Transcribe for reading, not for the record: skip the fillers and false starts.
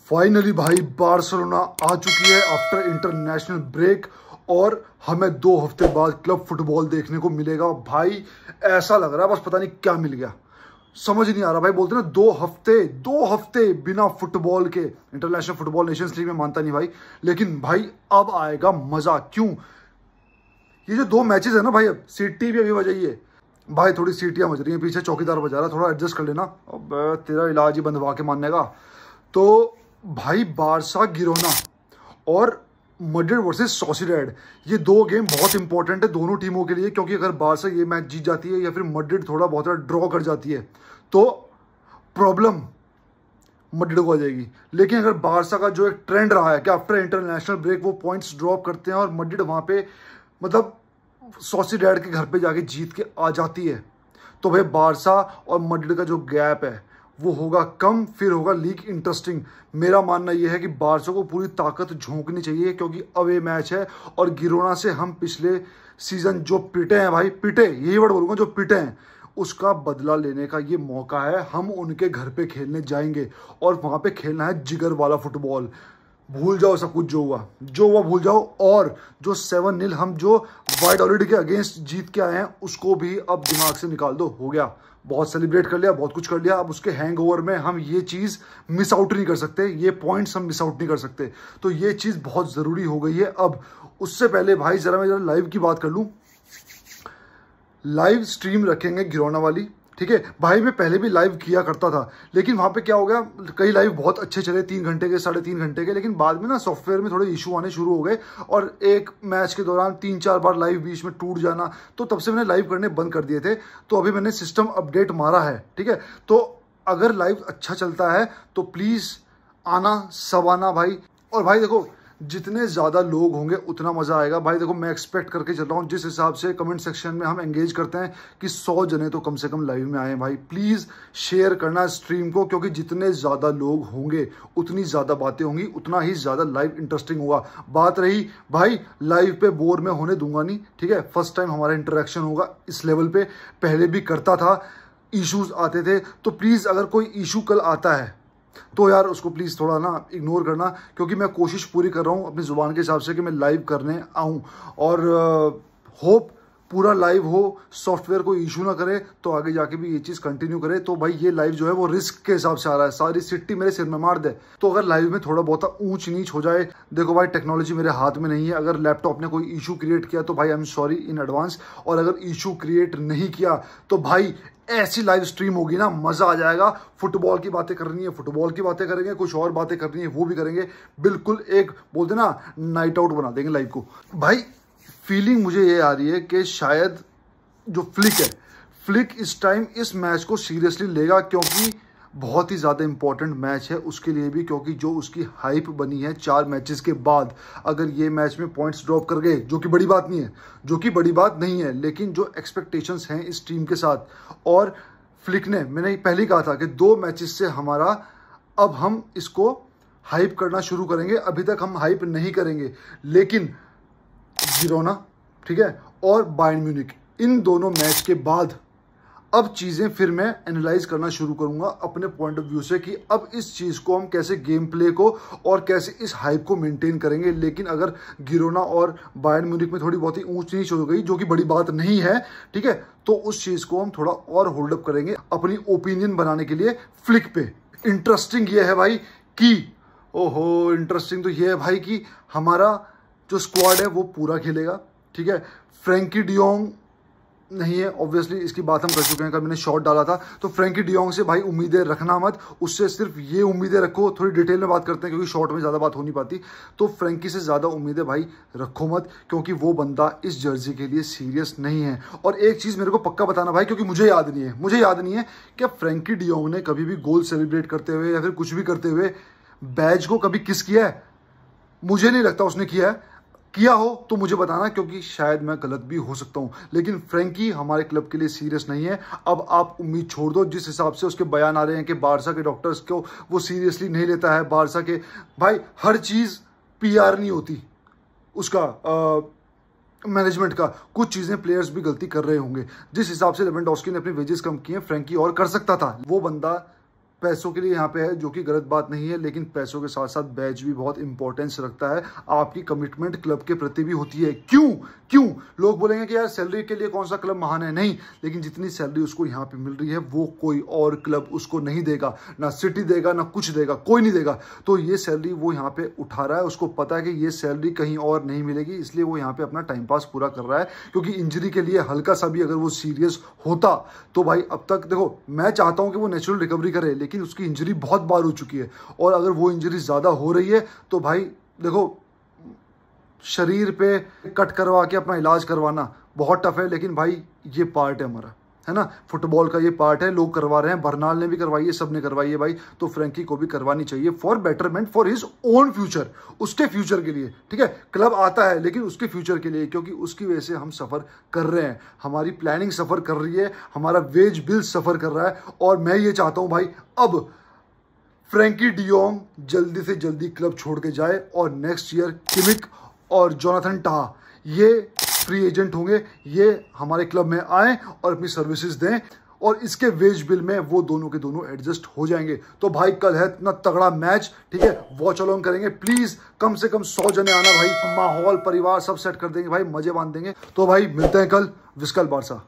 Finally भाई Barcelona आ चुकी है आफ्टर इंटरनेशनल ब्रेक और हमें 2 हफ्ते बाद क्लब फुटबॉल देखने को मिलेगा। भाई ऐसा लग रहा है बस पता नहीं क्या मिल गया, समझ नहीं आ रहा। भाई बोलते ना 2 हफ्ते बिना फुटबॉल के। इंटरनेशनल फुटबॉल नेशंस लीग में मानता नहीं भाई, लेकिन भाई अब आएगा मजा। क्यों? ये जो 2 मैचेस है ना भाई, अब सीटी भी अभी बजाई है भाई, थोड़ी सीटियां बज रही हैं, पीछे चौकीदार बजा रहा है, थोड़ा एडजस्ट कर लेना। अब तेरा इलाज ही बंधवा के मानने का। तो भाई बारसा गिरोना और मैड्रिड वर्सेस सोसिएडाड, ये 2 गेम बहुत इंपॉर्टेंट है दोनों टीमों के लिए, क्योंकि अगर बारसा ये मैच जीत जाती है या फिर मैड्रिड थोड़ा बहुत ड्रॉ कर जाती है तो प्रॉब्लम मैड्रिड को आ जाएगी। लेकिन अगर बारसा का जो एक ट्रेंड रहा है कि आफ्टर इंटरनेशनल ब्रेक वो पॉइंट्स ड्रॉप करते हैं और मैड्रिड वहां पे मतलब सोसिएडाड के घर पे जाके जीत के आ जाती है, तो भाई बारसा और मैड्रिड का जो गैप है वो होगा कम, फिर होगा लीग इंटरेस्टिंग। मेरा मानना यह है कि बारसा को पूरी ताकत झोंकनी चाहिए, क्योंकि अवे मैच है और गिरोना से हम पिछले सीजन जो पिटे हैं भाई, पिटे यही वर्ड बोलूंगा, जो पिटे हैं, उसका बदला लेने का ये मौका है। हम उनके घर पे खेलने जाएंगे और वहां पे खेलना है जिगर वाला फुटबॉल। भूल जाओ सब कुछ जो हुआ भूल जाओ। और जो 7-0 हम जो वाइडॉलिड के अगेंस्ट जीत के आए हैं उसको भी अब दिमाग से निकाल दो। हो गया, बहुत सेलिब्रेट कर लिया, बहुत कुछ कर लिया। अब उसके हैंगओवर में हम ये चीज़ मिस आउट नहीं कर सकते, ये पॉइंट्स हम मिस आउट नहीं कर सकते। तो ये चीज़ बहुत ज़रूरी हो गई है। अब उससे पहले भाई मैं जरा लाइव की बात कर लूँ। लाइव स्ट्रीम रखेंगे गिरोना वाली, ठीक है भाई। मैं पहले भी लाइव किया करता था, लेकिन वहां पे क्या हो गया, कई लाइव बहुत अच्छे चले 3 घंटे के 3.5 घंटे के, लेकिन बाद में ना सॉफ्टवेयर में थोड़े इशू आने शुरू हो गए और एक मैच के दौरान 3-4 बार लाइव बीच में टूट जाना, तो तब से मैंने लाइव करने बंद कर दिए थे। तो अभी मैंने सिस्टम अपडेट मारा है, ठीक है। तो अगर लाइव अच्छा चलता है तो प्लीज आना, सब आना भाई। और भाई देखो, जितने ज़्यादा लोग होंगे उतना मज़ा आएगा भाई। देखो मैं एक्सपेक्ट करके चल रहा हूँ, जिस हिसाब से कमेंट सेक्शन में हम एंगेज करते हैं कि 100 जने तो कम से कम लाइव में आए भाई। प्लीज़ शेयर करना स्ट्रीम को, क्योंकि जितने ज़्यादा लोग होंगे उतनी ज़्यादा बातें होंगी, उतना ही ज़्यादा लाइव इंटरेस्टिंग होगा। बात रही भाई लाइव पे बोर में होने दूंगा नहीं, ठीक है। फर्स्ट टाइम हमारा इंटरेक्शन होगा इस लेवल पे, पहले भी करता था, इश्यूज आते थे। तो प्लीज़ अगर कोई इशू कल आता है तो यार उसको प्लीज़ थोड़ा ना इग्नोर करना, क्योंकि मैं कोशिश पूरी कर रहा हूँ अपनी ज़ुबान के हिसाब से कि मैं लाइव करने आऊँ। और होप पूरा लाइव हो, सॉफ्टवेयर को इशू ना करे, तो आगे जाके भी ये चीज़ कंटिन्यू करे। तो भाई ये लाइव जो है वो रिस्क के हिसाब से आ रहा है, सारी सिटी मेरे सिर में मार दे। तो अगर लाइव में थोड़ा बहुत ऊंच नीच हो जाए, देखो भाई टेक्नोलॉजी मेरे हाथ में नहीं है। अगर लैपटॉप ने कोई इशू क्रिएट किया तो भाई I am sorry in advance, और अगर इशू क्रिएट नहीं किया तो भाई ऐसी लाइव स्ट्रीम होगी ना, मजा आ जाएगा। फुटबॉल की बातें करनी है फुटबॉल की बातें करेंगे, कुछ और बातें करनी है वो भी करेंगे। बिल्कुल एक बोलते ना नाइट आउट बना देंगे लाइव को। भाई फीलिंग मुझे ये आ रही है कि शायद जो फ्लिक इस टाइम इस मैच को सीरियसली लेगा, क्योंकि बहुत ही ज़्यादा इंपॉर्टेंट मैच है उसके लिए भी, क्योंकि जो उसकी हाइप बनी है 4 मैचेस के बाद, अगर ये मैच में पॉइंट्स ड्रॉप कर गए, जो कि बड़ी बात नहीं है, लेकिन जो एक्सपेक्टेशंस हैं इस टीम के साथ, और फ्लिक ने, मैंने पहले ही कहा था कि 2 मैचेस से हमारा, अब हम इसको हाइप करना शुरू करेंगे। अभी तक हम हाइप नहीं करेंगे, लेकिन गिरोना, ठीक है, और बायर्न म्यूनिख, इन दोनों मैच के बाद अब चीज़ें फिर मैं एनालाइज करना शुरू करूंगा अपने पॉइंट ऑफ व्यू से, कि अब इस चीज़ को हम कैसे गेम प्ले को और कैसे इस हाइप को मेंटेन करेंगे। लेकिन अगर गिरोना और बायर्न म्यूनिख में थोड़ी बहुत ही ऊंच नीच हो गई, जो कि बड़ी बात नहीं है, ठीक है, तो उस चीज़ को हम थोड़ा और होल्ड अप करेंगे अपनी ओपिनियन बनाने के लिए फ्लिक पे। इंटरेस्टिंग ये है भाई कि इंटरेस्टिंग तो ये है भाई कि हमारा जो स्क्वाड है वो पूरा खेलेगा, ठीक है। फ्रैंकी डियोंग नहीं है, ऑब्वियसली इसकी बात हम कर चुके हैं, कल मैंने शॉट डाला था। तो फ्रैंकी डियोंग से भाई उम्मीदें रखना मत, उससे सिर्फ ये उम्मीदें रखो। थोड़ी डिटेल में बात करते हैं, क्योंकि शॉर्ट में ज़्यादा बात हो नहीं पाती। तो फ्रैंकी से ज़्यादा उम्मीदें भाई रखो मत, क्योंकि वो बंदा इस जर्सी के लिए सीरियस नहीं है। और एक चीज़ मेरे को पक्का बताना भाई, क्योंकि मुझे याद नहीं है कि फ्रैंकी डियोंग ने कभी भी गोल सेलिब्रेट करते हुए या फिर कुछ भी करते हुए बैज को कभी किस किया है। मुझे नहीं लगता उसने किया हो तो मुझे बताना, क्योंकि शायद मैं गलत भी हो सकता हूं। लेकिन फ्रैंकी हमारे क्लब के लिए सीरियस नहीं है। अब आप उम्मीद छोड़ दो, जिस हिसाब से उसके बयान आ रहे हैं कि बारसा के डॉक्टर्स को वो सीरियसली नहीं लेता है। बारसा के भाई हर चीज़ PR नहीं होती उसका, मैनेजमेंट का, कुछ चीज़ें प्लेयर्स भी गलती कर रहे होंगे। जिस हिसाब से लेवेंडोव्स्की ने अपनी वेजेस कम किए, फ्रैंकी और कर सकता था। वो बंदा पैसों के लिए यहाँ पे है, जो कि गलत बात नहीं है, लेकिन पैसों के साथ साथ बैज भी बहुत इंपॉर्टेंस रखता है। आपकी कमिटमेंट क्लब के प्रति भी होती है। क्यों लोग बोलेंगे कि यार सैलरी के लिए कौन सा क्लब महान है, नहीं, लेकिन जितनी सैलरी उसको यहाँ पे मिल रही है वो कोई और क्लब उसको नहीं देगा, ना सिटी देगा, ना कुछ देगा, कोई नहीं देगा। तो ये सैलरी वो यहाँ पे उठा रहा है, उसको पता है कि ये सैलरी कहीं और नहीं मिलेगी, इसलिए वो यहाँ पे अपना टाइम पास पूरा कर रहा है। क्योंकि इंजरी के लिए हल्का सा भी अगर वो सीरियस होता तो भाई अब तक, देखो मैं चाहता हूं कि वो नेचुरल रिकवरी करे, लेकिन उसकी इंजरी बहुत बार हो चुकी है, और अगर वो इंजरी ज्यादा हो रही है तो भाई देखो शरीर पे कट करवा के अपना इलाज करवाना बहुत टफ है, लेकिन भाई ये पार्ट है हमारा, है ना, फुटबॉल का ये पार्ट है। लोग करवा रहे हैं, बर्नाल ने भी करवाई है, सब ने करवाई है भाई, तो फ्रैंकी को भी करवानी चाहिए for betterment, for his own future, उसके फ्यूचर के लिए। ठीक है, क्लब आता है लेकिन उसके फ्यूचर के लिए, क्योंकि उसकी वजह से हम सफर कर रहे हैं, हमारी प्लानिंग सफर कर रही है, हमारा वेज बिल सफर कर रहा है। और मैं ये चाहता हूं भाई अब फ्रैंकी डियोंग जल्दी से जल्दी क्लब छोड़ के जाए, और नेक्स्ट ईयर किमिक और जोनाथन टाह ये फ्री एजेंट होंगे, ये हमारे क्लब में आए और अपनी सर्विसेज दें, और इसके वेज बिल में वो दोनों के दोनों एडजस्ट हो जाएंगे। तो भाई कल है इतना तगड़ा मैच, ठीक है, वॉच अलोंग करेंगे, प्लीज कम से कम 100 जने आना भाई, माहौल परिवार सब सेट कर देंगे भाई, मजे बांध देंगे। तो भाई मिलते हैं कल, विस्कल बारसा।